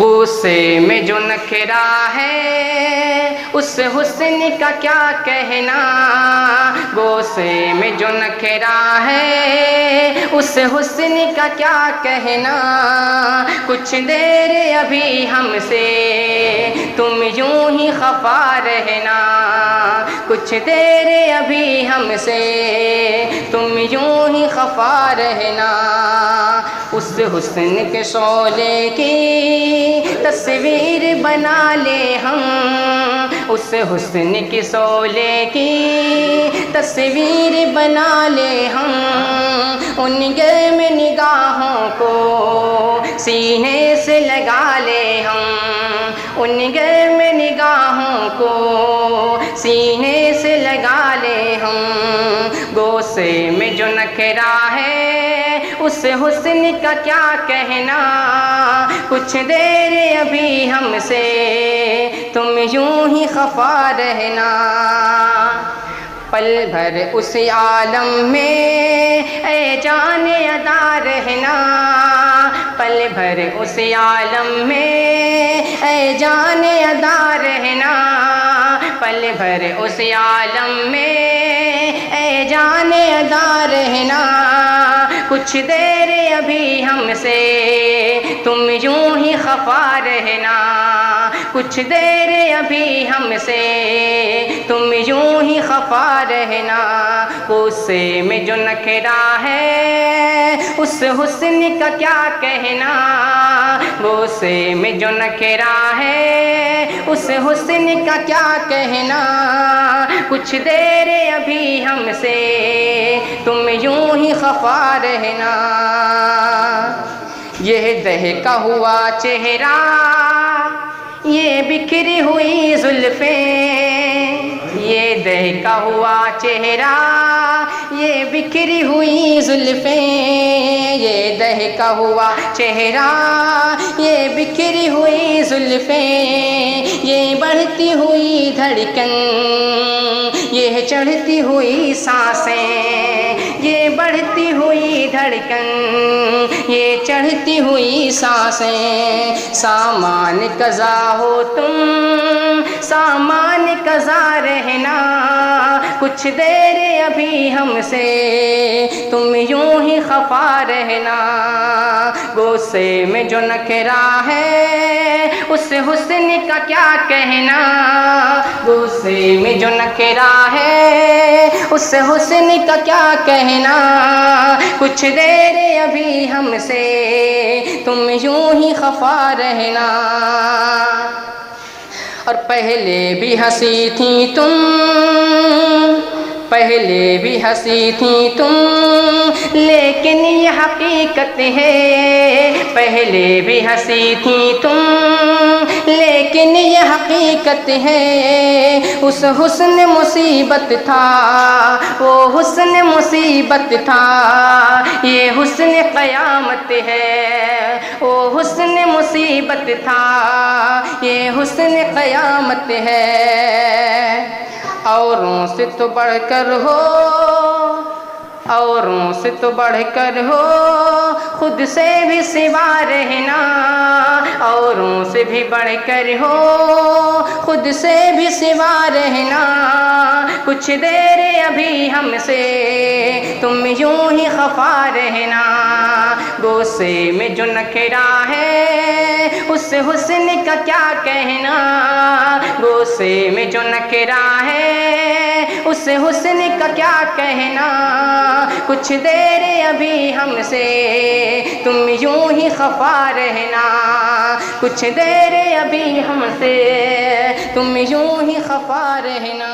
غصے میں جو نخرا ہے اس حسن کا کیا کہنا، غصے میں جو نخرا ہے اس حسن کا کیا کہنا، کچھ دیر ابھی ہم سے تم یوں ہی خفا رہنا، کچھ دیر ابھی ہم سے تم یوں ہی خفا رہنا، اس حسن کے شعلے کی تصویر بنا لے ہم، اس حسن کی شعلے کی تصویر بنا لے ہم، ان گرم نگاہوں کو سینے سے لگا لے ہم، ان گرم نگاہوں کو سینے سے لگا لے ہم، غصے میں جو نخرا ہے اس حسن کا کیا کہنا، کچھ دیر ابھی ہم سے تم یوں ہی خفا رہنا، پل بھر اس عالم میں اے جان ادا رہنا، پل بھر اس عالم میں اے جان ادا رہنا، پل بھر اس عالم میں اے جان ادا رہنا، کچھ دیر ابھی ہم سے تم یوں ہی خفا رہنا، کچھ دیر ابھی ہم سے تم یوں ہی خفا رہنا، غصے میں جو نخرا ہے اس حسن کا کیا کہنا، غصے میں جو نخرا ہے اس حسن کا کیا کہنا، کچھ دیر ابھی ہم سے تم یوں ہی خفا رہنا، یہ دہکا ہوا چہرہ یہ بکھری ہوئی زلفیں، یہ دہکا ہوا چہرہ یہ بکھری ہوئی زلفیں، یہ دہکا ہوا چہرہ یہ بکھری ہوئی زلفیں، یہ بڑھتی ہوئی دھڑکن یہ چڑھتی ہوئی سانسیں، یہ بڑھتی ہوئی دھڑکن یہ چڑھتی ہوئی سانسیں، سامان قضا ہو تم سامان قضا رہنا، کچھ دیر ابھی ہم سے تم یوں ہی خفا رہنا، غصے میں جو نخرا ہے اس حسن کا کیا کہنا، غصے میں جو نخرا ہے اس حسن کا کیا کہنا، کچھ دیر ابھی ہم سے تم یوں ہی خفا رہنا، اور پہلے بھی ہنسی تھی تم، پہلے بھی ہنسی تھی تم لیکن یہ حقیقت ہے، پہلے بھی ہنسی تھی تم لیکن یہ حقیقت ہے، اس حسن مصیبت تھا وہ حسن مصیبت تھا، یہ حسن قیامت ہے وہ حسن مصیبت تھا، یہ حسن قیامت ہے، اوروں سے تو بڑھ کر ہو اوروں سے تو بڑھ کر ہو خود سے بھی سوا رہنا، اوروں سے بھی بڑھ کر ہو خود سے بھی سوا رہنا، کچھ دیر ابھی ہم سے تم یوں ہی خفا رہنا، غصے میں جو نخرا ہے اس حسن کا کیا کہنا، غصے میں جو نخرا ہے اس حسن کا کیا کہنا، کچھ دیر ابھی ہم سے تم یوں ہی خفا رہنا، کچھ دیر ابھی ہم سے تم یوں ہی خفا رہنا۔